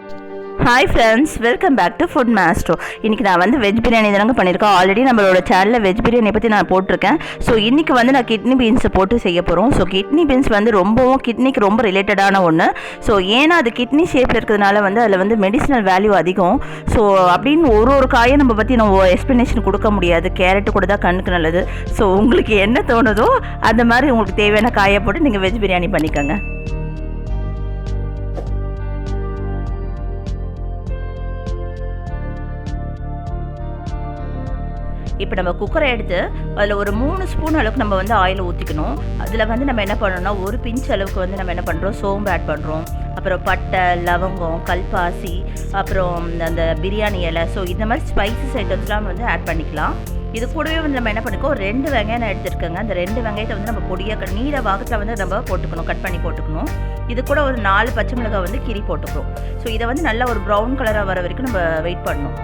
Hi friends, welcome back to food master. இன்றைக்கி நான் வந்து வெஜ் பிரியாணி தானங்க பண்ணியிருக்கேன். ஆல்ரெடி நம்மளோட சேனலில் வெஜ் பிரியாணி பற்றி நான் போட்டிருக்கேன். ஸோ இன்றைக்கி வந்து நான் கிட்னி பீன்ஸை போட்டு செய்ய போகிறோம். ஸோ கிட்னி பீன்ஸ் வந்து ரொம்பவும் கிட்னிக்கு ரொம்ப ரிலேட்டடான ஒன்று. ஸோ ஏன்னா அது கிட்னி ஷேப்பில் இருக்கிறதுனால வந்து அதில் வந்து மெடிசினல் வேல்யூ அதிகம். ஸோ அப்படின்னு ஒரு காயை நம்ம பற்றி நம்ம எக்ஸ்ப்ளனேஷன் கொடுக்க முடியாது. கேரட்டு கூட தான் கண்ணுக்கு நல்லது. ஸோ உங்களுக்கு என்ன தோணுதோ அந்த மாதிரி உங்களுக்கு தேவையான காயை போட்டு நீங்கள் வெஜ் பிரியாணி பண்ணிக்கோங்க. இப்போ நம்ம குக்கரை எடுத்து அதில் ஒரு 3 ஸ்பூன் அளவுக்கு நம்ம வந்து ஆயில் ஊற்றிக்கணும். அதில் வந்து நம்ம என்ன பண்ணணும்னா ஒரு பிஞ்ச் அளவுக்கு வந்து நம்ம என்ன பண்ணுறோம், சோம்பு ஆட் பண்ணுறோம். அப்புறம் பட்டை, லவங்கம், கல்பாசி, அப்புறம் அந்த பிரியாணி இலை. ஸோ இந்த மாதிரி ஸ்பைசஸ் ஐட்டம்ஸ்லாம் வந்து ஆட் பண்ணிக்கலாம். இது கூடவே வந்து நம்ம என்ன பண்ணிக்கோ, 2 வெங்காயம் நான் எடுத்துருக்கேங்க. அந்த 2 வெங்காயத்தை வந்து நம்ம பொடியாக நீல வாகத்தில் வந்து நம்ம போட்டுக்கணும், கட் பண்ணி போட்டுக்கணும். இது கூட ஒரு 4 பச்சை மிளகாய் வந்து கீரி போட்டுக்கிறோம். ஸோ இதை வந்து நல்லா ஒரு ப்ரௌன் கலராக வர வரைக்கும் நம்ம வெயிட் பண்ணணும்.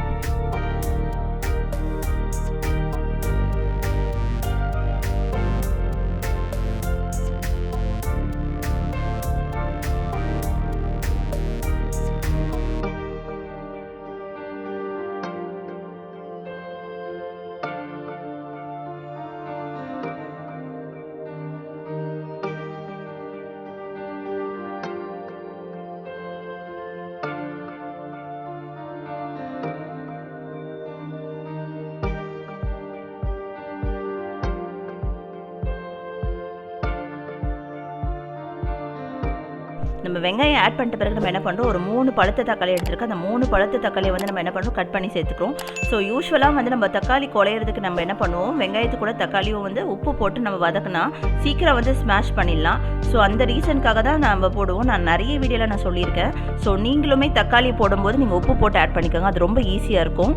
நம்ம வெங்காயம் ஆட் பண்ணிட்ட பிறகு நம்ம என்ன பண்ணுறோம், ஒரு 3 பழுத்த தக்காளி எடுத்துருக்கோம். அந்த 3 பழுத்த தக்காளியை வந்து நம்ம என்ன பண்ணுறோம், கட் பண்ணி சேர்த்துக்கிறோம். ஸோ யூஸ்வலாக வந்து நம்ம தக்காளி குழையிறதுக்கு நம்ம என்ன பண்ணுவோம், வெங்காயத்து கூட தக்காளியும் வந்து உப்பு போட்டு நம்ம வதக்கினா சீக்கிரம் வந்து ஸ்மாஷ் பண்ணிடலாம். ஸோ அந்த ரீசனுக்காக தான் நம்ம போடுவோம். நான் நிறைய வீடியோவில் நான் சொல்லியிருக்கேன். ஸோ நீங்களுமே தக்காளி போடும்போது நீங்கள் உப்பு போட்டு ஆட் பண்ணிக்கோங்க, அது ரொம்ப ஈஸியாக இருக்கும்.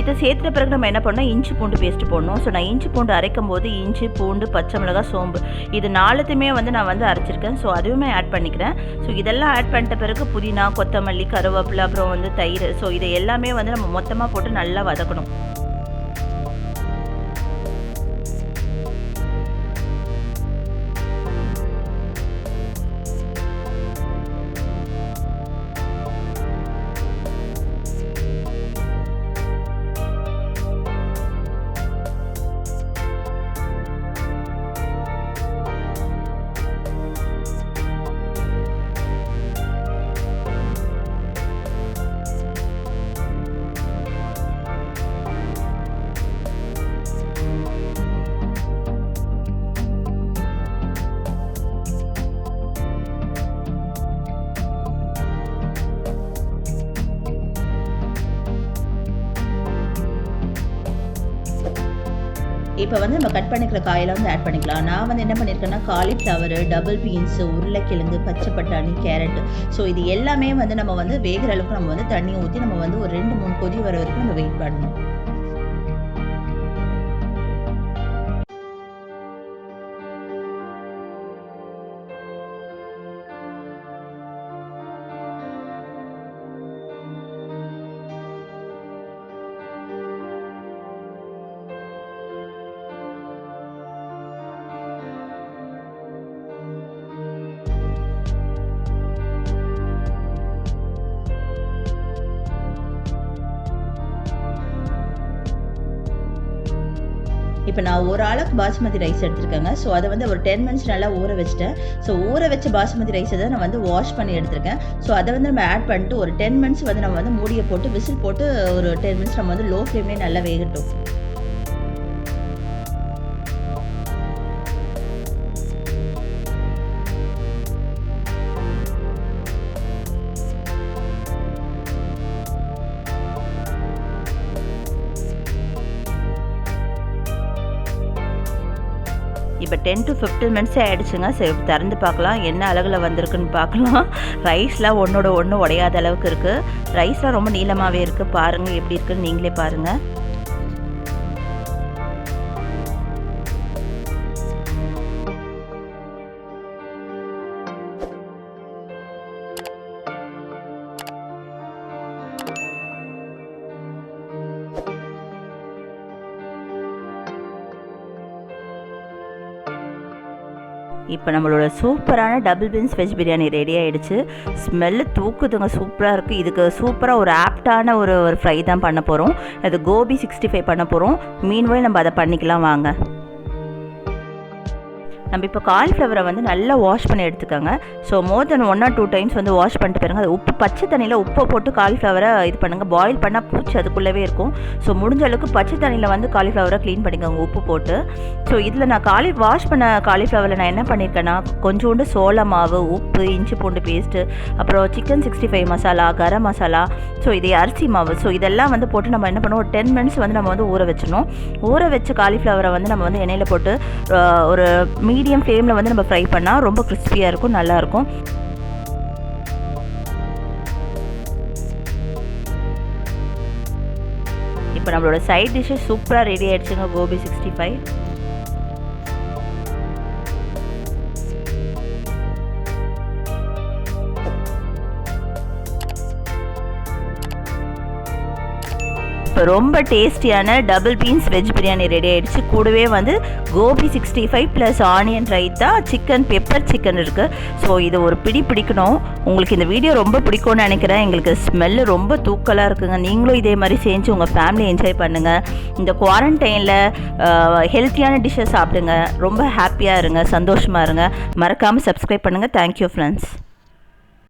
இதை சேர்த்துட்ட பிறகு நம்ம என்ன பண்ணோம், இஞ்சி பூண்டு பேஸ்ட்டு போடணும். ஸோ நான் இஞ்சி பூண்டு அரைக்கும் போது இஞ்சி பூண்டு, பச்சை மிளகாய், சோம்பு இது 4த்தையுமே வந்து நான் வந்து அரைச்சிருக்கேன். ஸோ அதுவுமே ஆட் பண்ணிக்கிறேன். ஸோ இதெல்லாம் ஆட் பண்ணிட்ட பிறகு புதினா, கொத்தமல்லி, கருவேப்பிலை, அப்புறம் வந்து தயிர். ஸோ இதை எல்லாமே வந்து நம்ம மொத்தமாக போட்டு நல்லா வதக்கணும். இப்போ வந்து நம்ம கட் பண்ணிக்கிற காயெல்லாம் வந்து ஆட் பண்ணிக்கலாம். நான் வந்து என்ன பண்ணியிருக்கேன்னா, காலிஃப்ளவர், டபுள் பீன்ஸு, உருளைக்கிழங்கு, பச்சை பட்டாணி, கேரட். ஸோ இது எல்லாமே வந்து நம்ம வந்து வேகிற அளவுக்கு நம்ம வந்து தண்ணி ஊற்றி நம்ம வந்து ஒரு 2-3 கொதி வர வரைக்கும் நம்ம வெயிட் பண்ணணும். இப்போ நான் ஒரு அளவுக்கு பாஸ்மதி ரைஸ் எடுத்திருக்கேங்க. ஸோ அதை வந்து ஒரு 10 மினிட்ஸ் நல்லா ஊற வச்சுட்டேன். ஸோ ஊற வச்ச பாஸ்மதி ரைஸை தான் நான் வந்து வாஷ் பண்ணி எடுத்திருக்கேன். ஸோ அதை வந்து நம்ம ஆட் பண்ணிட்டு ஒரு 10 மினிட்ஸ் வந்து நம்ம வந்து மூடியை போட்டு விசில் போட்டு ஒரு 10 மினிட்ஸ் நம்ம வந்து லோ ஃப்ளேம்லேயே நல்லா வேகட்டும். இப்போ 10 to 15 மினிட்ஸே ஆகிடுச்சுங்க. சரி, திறந்து பார்க்கலாம் என்ன அழகில் வந்திருக்குன்னு பார்க்கலாம். ரைஸ்லாம் ஒன்றோட ஒன்று உடையாத அளவுக்கு இருக்குது. ரைஸ்லாம் ரொம்ப நீளமாகவே இருக்குது. பாருங்கள் எப்படி இருக்குன்னு நீங்களே பாருங்கள். இப்போ நம்மளோட சூப்பரான double beans veg biryani ready ஆகிடுச்சு. ஸ்மெல்லு தூக்குதுங்க, சூப்பராக இருக்குது. இதுக்கு சூப்பராக ஒரு ஆப்டான ஒரு ஃப்ரை தான் பண்ண போகிறோம். அது கோபி 65 பண்ண போகிறோம். மீன்வாய் நம்ம அதை பண்ணிக்கலாம் வாங்க. நம்ம இப்போ காலிஃப்ளவரை வந்து நல்லா வாஷ் பண்ணி எடுத்துக்கோங்க. So more then 1 or 2 times வந்து வாஷ் பண்ணிட்டு பாருங்க. அது உப்பு பச்சை தண்ணியில் உப்பை போட்டு காலிஃப்ளவரை இது பண்ணுங்கள். பாயில் பண்ணால் பூச்சி அதுக்குள்ளவே இருக்கும். ஸோ முடிஞ்ச அளவுக்கு பச்சை தண்ணியில் வந்து காலிஃப்ளவரை க்ளீன் பண்ணிக்கோங்க உப்பு போட்டு. ஸோ இதில் நான் வாஷ் பண்ண காலிஃப்ளவரில் நான் என்ன பண்ணியிருக்கேன்னா, கொஞ்சோண்டு சோள மாவு, உப்பு, இஞ்சி பூண்டு பேஸ்ட்டு, அப்புறம் சிக்கன் 65 மசாலா, கரம் மசாலா, ஸோ இது அரிசி மாவு, ஸோ இதெல்லாம் வந்து போட்டு நம்ம என்ன பண்ணுவோம், ஒரு 10 minutes வந்து நம்ம வந்து ஊற வச்சிடணும். ஊற வச்ச காலிஃப்ளவரை வந்து நம்ம வந்து எண்ணெயில் போட்டு ஒரு மீடியம் ஃப்ளேமில் வந்து நம்ம ஃப்ரை பண்ணால் ரொம்ப கிறிஸ்பியாக இருக்கும், நல்லாயிருக்கும். இப்போ நம்மளோட சைட் டிஷ்ஷு சூப்பராக ரெடி ஆகிடுச்சுங்க, கோபி 65. இப்போ ரொம்ப டேஸ்டியான double beans veg biryani ready ஆகிடுச்சு. கூடவே வந்து gobi 65 plus onion raita, chicken pepper chicken இருக்குது. ஸோ இது ஒரு பிடிக்கணும். உங்களுக்கு இந்த வீடியோ ரொம்ப பிடிக்கும்னு நினைக்கிறேன். எங்களுக்கு ஸ்மெல்லு ரொம்ப தூக்கலாக இருக்குங்க. நீங்களும் இதே மாதிரி செஞ்சு உங்கள் ஃபேமிலி என்ஜாய் பண்ணுங்கள். இந்த குவாரண்டைனில் ஹெல்த்தியான டிஷ்ஷை சாப்பிடுங்க. ரொம்ப ஹாப்பியாக இருங்க, சந்தோஷமாக இருங்க. மறக்காமல் சப்ஸ்கிரைப் பண்ணுங்கள். Thank you friends.